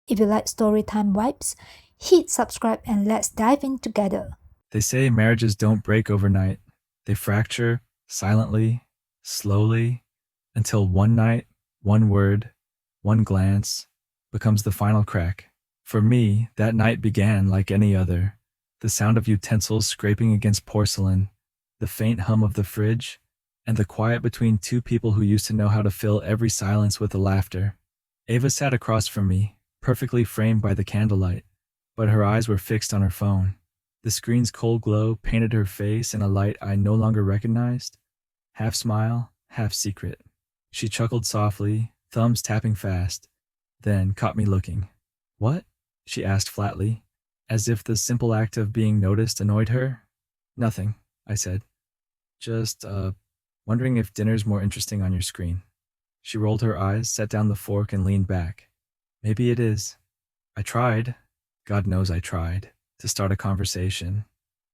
If you like storytime vibes, hit subscribe and let's dive in together. They say marriages don't break overnight. They fracture silently, slowly, until one night, one word, one glance becomes the final crack. For me, that night began like any other. The sound of utensils scraping against porcelain, the faint hum of the fridge, and the quiet between two people who used to know how to fill every silence with a laughter. Ava sat across from me, perfectly framed by the candlelight, but her eyes were fixed on her phone. The screen's cold glow painted her face in a light I no longer recognized, half smile, half secret. She chuckled softly, thumbs tapping fast, then caught me looking. What? She asked flatly, as if the simple act of being noticed annoyed her. Nothing, I said. Just, wondering if dinner's more interesting on your screen. She rolled her eyes, set down the fork, and leaned back. Maybe it is. I tried, God knows I tried, to start a conversation.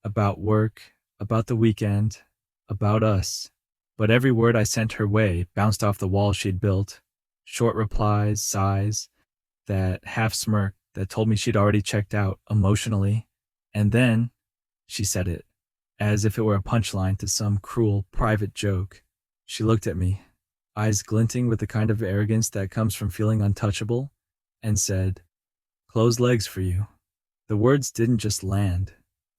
About work, about the weekend, about us. But every word I sent her way bounced off the wall she'd built. Short replies, sighs, that half smirk that told me she'd already checked out emotionally. And then she said it, as if it were a punchline to some cruel private joke. She looked at me, eyes glinting with the kind of arrogance that comes from feeling untouchable, and said, "Closed legs for you." The words didn't just land,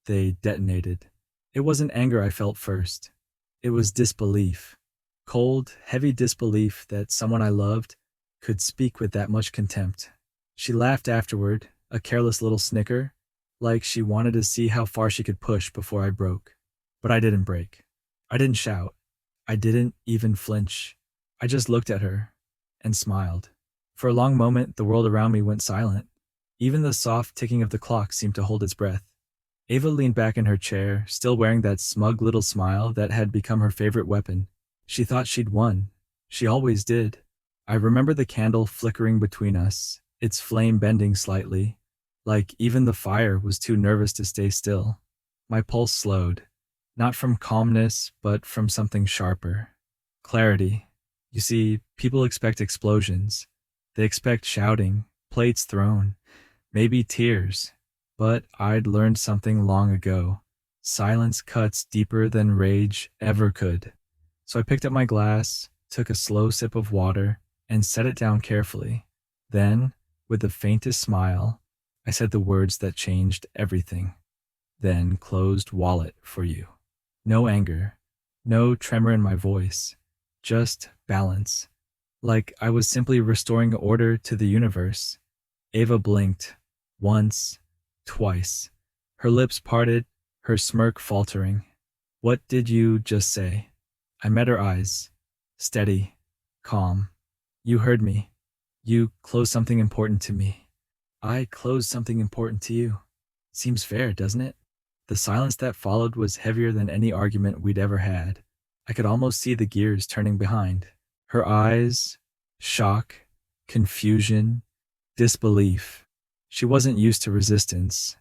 they detonated. It wasn't anger I felt first. It was disbelief. Cold, heavy disbelief that someone I loved could speak with that much contempt. She laughed afterward, a careless little snicker, like she wanted to see how far she could push before I broke. But I didn't break. I didn't shout. I didn't even flinch. I just looked at her and smiled. For a long moment, the world around me went silent. Even the soft ticking of the clock seemed to hold its breath. Ava leaned back in her chair, still wearing that smug little smile that had become her favorite weapon. She thought she'd won. She always did. I remember the candle flickering between us, its flame bending slightly, like even the fire was too nervous to stay still. My pulse slowed, not from calmness, but from something sharper. Clarity. You see, people expect explosions. They expect shouting, plates thrown, maybe tears. But I'd learned something long ago. Silence cuts deeper than rage ever could. So I picked up my glass, took a slow sip of water, and set it down carefully. Then, with the faintest smile, I said the words that changed everything. Then closed wallet for you. No anger, no tremor in my voice, just balance. Like I was simply restoring order to the universe. Ava blinked. Once, twice. Her lips parted, her smirk faltering. What did you just say? I met her eyes. Steady, calm. You heard me. You closed something important to me. I closed something important to you. Seems fair, doesn't it? The silence that followed was heavier than any argument we'd ever had. I could almost see the gears turning behind. Her eyes, shock, confusion, disbelief. She wasn't used to resistance.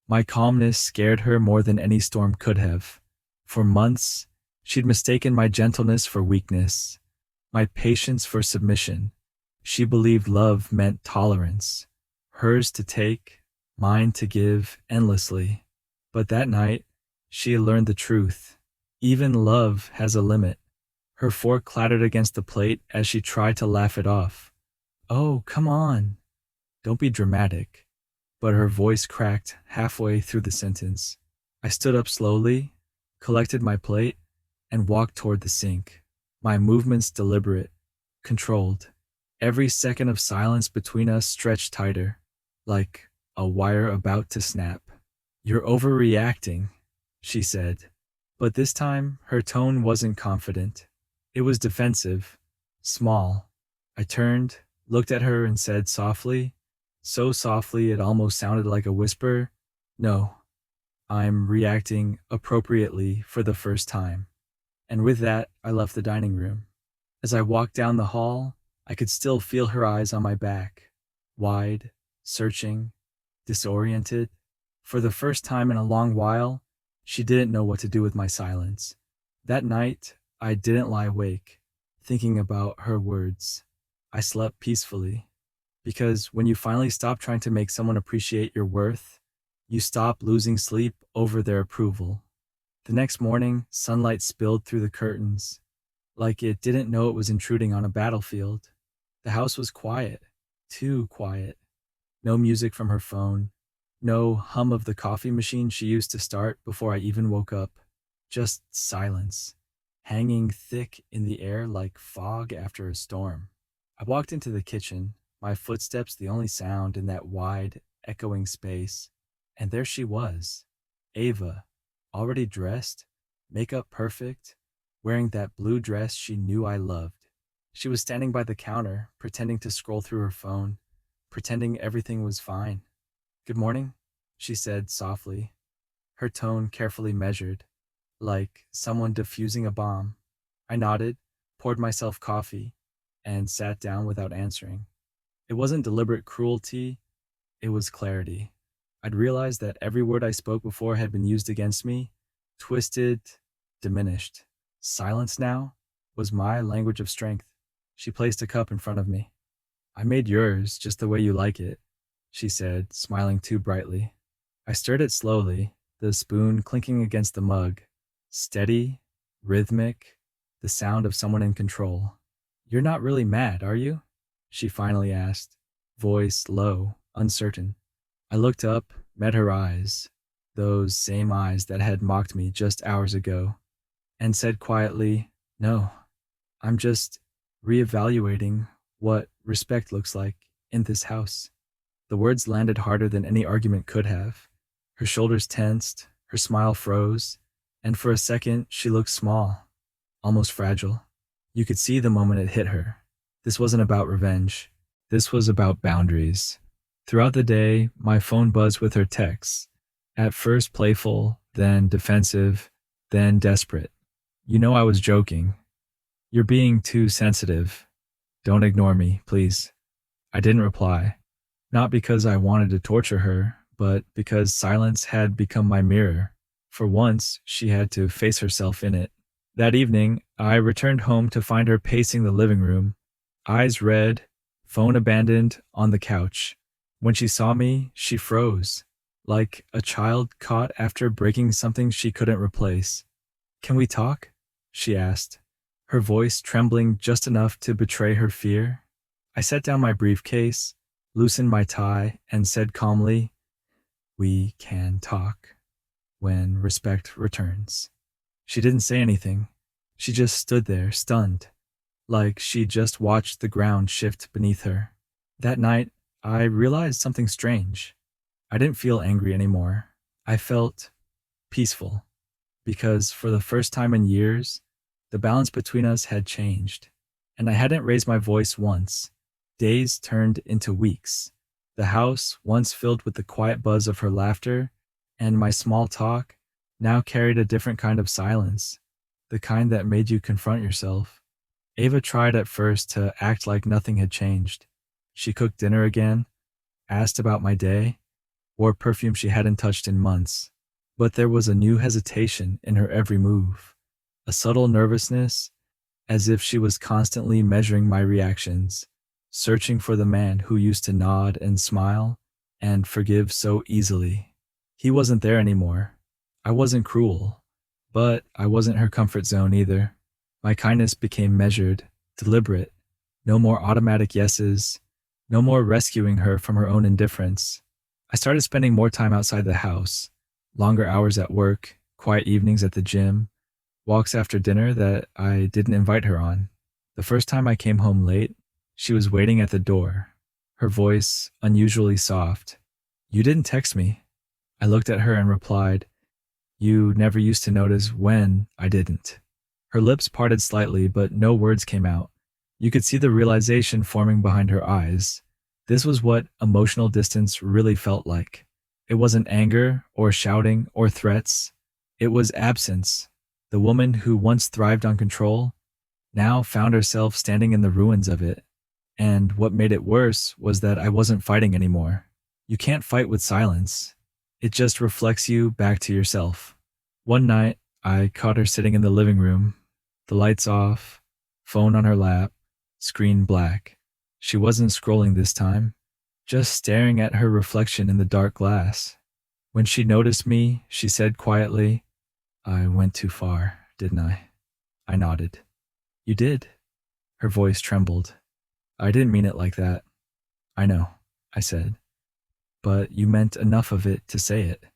My calmness scared her more than any storm could have. For months, she'd mistaken my gentleness for weakness, my patience for submission. She believed love meant tolerance, hers to take, mine to give endlessly. But that night, she learned the truth. Even love has a limit. Her fork clattered against the plate as she tried to laugh it off. Oh, come on. Don't be dramatic. But her voice cracked halfway through the sentence. I stood up slowly, collected my plate, and walked toward the sink. My movements deliberate, controlled. Every second of silence between us stretched tighter, like a wire about to snap. You're overreacting, she said. But this time, her tone wasn't confident. It was defensive, small. I turned, looked at her, and said softly, so softly it almost sounded like a whisper, "No, I'm reacting appropriately for the first time." And with that, I left the dining room. As I walked down the hall, I could still feel her eyes on my back, wide, searching, disoriented. For the first time in a long while, she didn't know what to do with my silence. That night, I didn't lie awake, thinking about her words. I slept peacefully, Because when you finally stop trying to make someone appreciate your worth, you stop losing sleep over their approval. The next morning, sunlight spilled through the curtains, like it didn't know it was intruding on a battlefield. The house was quiet, too quiet. No music from her phone, no hum of the coffee machine she used to start before I even woke up. Just silence, hanging thick in the air like fog after a storm. I walked into the kitchen, my footsteps the only sound in that wide, echoing space, and there she was, Ava, already dressed, makeup perfect, wearing that blue dress she knew I loved. She was standing by the counter, pretending to scroll through her phone, pretending everything was fine. "Good morning," she said softly, her tone carefully measured, like someone defusing a bomb. I nodded, poured myself coffee, and sat down without answering. It wasn't deliberate cruelty, it was clarity. I'd realized that every word I spoke before had been used against me, twisted, diminished. Silence now was my language of strength. She placed a cup in front of me. "I made yours just the way you like it," she said, smiling too brightly. I stirred it slowly, the spoon clinking against the mug. Steady, rhythmic, the sound of someone in control. "You're not really mad, are you?" she finally asked, voice low, uncertain. I looked up, met her eyes, those same eyes that had mocked me just hours ago, and said quietly, "No, I'm just reevaluating what respect looks like in this house." The words landed harder than any argument could have. Her shoulders tensed, her smile froze, and for a second she looked small, almost fragile. You could see the moment it hit her. This wasn't about revenge. This was about boundaries. Throughout the day, my phone buzzed with her texts, at first playful, then defensive, then desperate. "You know I was joking. You're being too sensitive. Don't ignore me, please." I didn't reply, not because I wanted to torture her, but because silence had become my mirror. For once, she had to face herself in it. That evening, I returned home to find her pacing the living room, eyes red, phone abandoned on the couch. When she saw me, she froze, like a child caught after breaking something she couldn't replace. "Can we talk?" she asked, her voice trembling just enough to betray her fear. I set down my briefcase, loosened my tie, and said calmly, "We can talk when respect returns." She didn't say anything. She just stood there, stunned, like she'd just watched the ground shift beneath her. That night, I realized something strange. I didn't feel angry anymore. I felt peaceful, because for the first time in years, the balance between us had changed, and I hadn't raised my voice once. Days turned into weeks. The house, once filled with the quiet buzz of her laughter and my small talk, now carried a different kind of silence, the kind that made you confront yourself. Ava tried at first to act like nothing had changed. She cooked dinner again, asked about my day, wore perfume she hadn't touched in months. But there was a new hesitation in her every move, a subtle nervousness, as if she was constantly measuring my reactions, searching for the man who used to nod and smile and forgive so easily. He wasn't there anymore. I wasn't cruel, but I wasn't her comfort zone either. My kindness became measured, deliberate. No more automatic yeses, no more rescuing her from her own indifference. I started spending more time outside the house, longer hours at work, quiet evenings at the gym, walks after dinner that I didn't invite her on. The first time I came home late, she was waiting at the door, her voice unusually soft. "You didn't text me." I looked at her and replied, "You never used to notice when I didn't." Her lips parted slightly, but no words came out. You could see the realization forming behind her eyes. This was what emotional distance really felt like. It wasn't anger or shouting or threats. It was absence. The woman who once thrived on control now found herself standing in the ruins of it. And what made it worse was that I wasn't fighting anymore. You can't fight with silence. It just reflects you back to yourself. One night, I caught her sitting in the living room, the lights off, phone on her lap, screen black. She wasn't scrolling this time. just staring at her reflection in the dark glass. When she noticed me, she said quietly, "I went too far, didn't I?" I nodded. "You did." Her voice trembled. "I didn't mean it like that." "I know," I said. "But you meant enough of it to say it."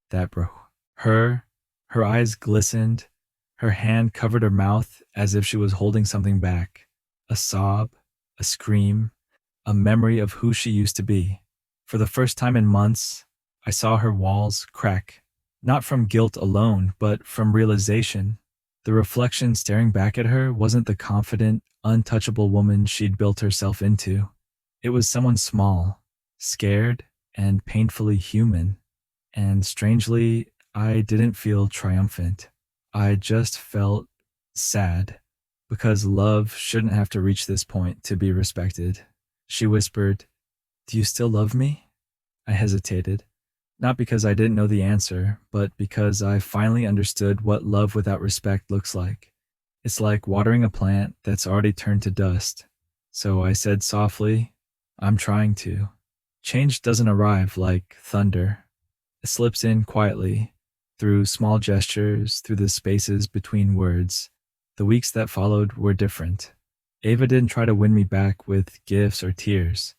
That broke her. Her eyes glistened. Her hand covered her mouth as if she was holding something back. A sob, a scream, a memory of who she used to be. For the first time in months, I saw her walls crack, not from guilt alone, but from realization. The reflection staring back at her wasn't the confident, untouchable woman she'd built herself into. It was someone small, scared, and painfully human. And strangely, I didn't feel triumphant. I just felt sad, because love shouldn't have to reach this point to be respected. She whispered, "Do you still love me?" I hesitated, not because I didn't know the answer, but because I finally understood what love without respect looks like. It's like watering a plant that's already turned to dust. So I said softly, "I'm trying to." Change doesn't arrive like thunder. It slips in quietly, through small gestures, through the spaces between words. The weeks that followed were different. Ava didn't try to win me back with gifts or tears.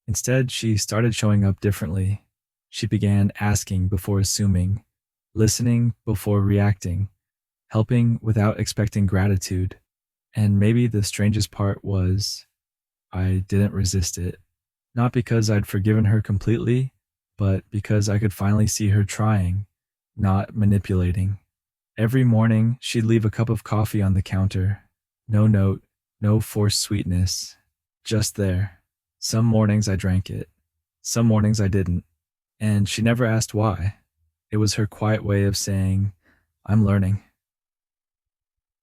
Instead, she started showing up differently. She began asking before assuming, listening before reacting, helping without expecting gratitude. And maybe the strangest part was I didn't resist it. Not because I'd forgiven her completely, but because I could finally see her trying, not manipulating. Every morning, she'd leave a cup of coffee on the counter. No note, no forced sweetness. Just there. Some mornings I drank it. Some mornings I didn't. And she never asked why. It was her quiet way of saying, "I'm learning."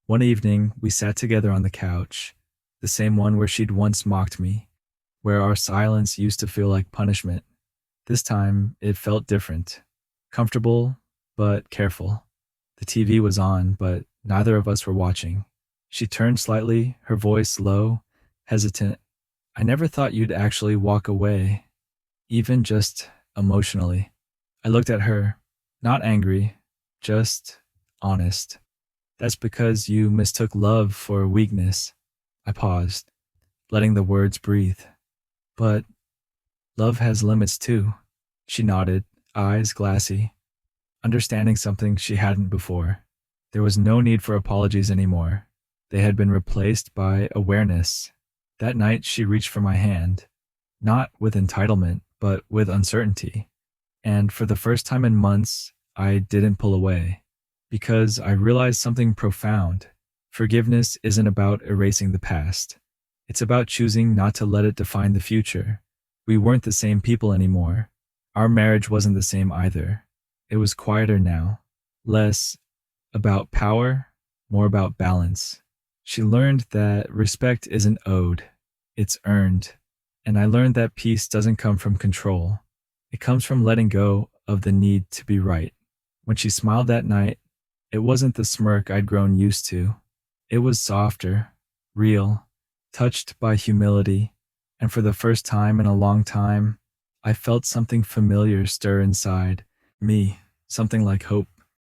One evening, we sat together on the couch, the same one where she'd once mocked me, where our silence used to feel like punishment. This time, it felt different. Comfortable, but careful. The TV was on, but neither of us were watching. She turned slightly, her voice low, hesitant. "I never thought you'd actually walk away, even just emotionally." I looked at her, not angry, just honest. "That's because you mistook love for weakness." I paused, letting the words breathe. "But love has limits too." She nodded, eyes glassy, understanding something she hadn't before. There was no need for apologies anymore. They had been replaced by awareness. That night, she reached for my hand, not with entitlement, but with uncertainty. And for the first time in months, I didn't pull away, because I realized something profound. Forgiveness isn't about erasing the past. It's about choosing not to let it define the future. We weren't the same people anymore. Our marriage wasn't the same either. It was quieter now, less about power, more about balance. She learned that respect isn't owed, it's earned. And I learned that peace doesn't come from control. It comes from letting go of the need to be right. When she smiled that night, it wasn't the smirk I'd grown used to. It was softer, real, touched by humility. And for the first time in a long time, I felt something familiar stir inside me, something like hope.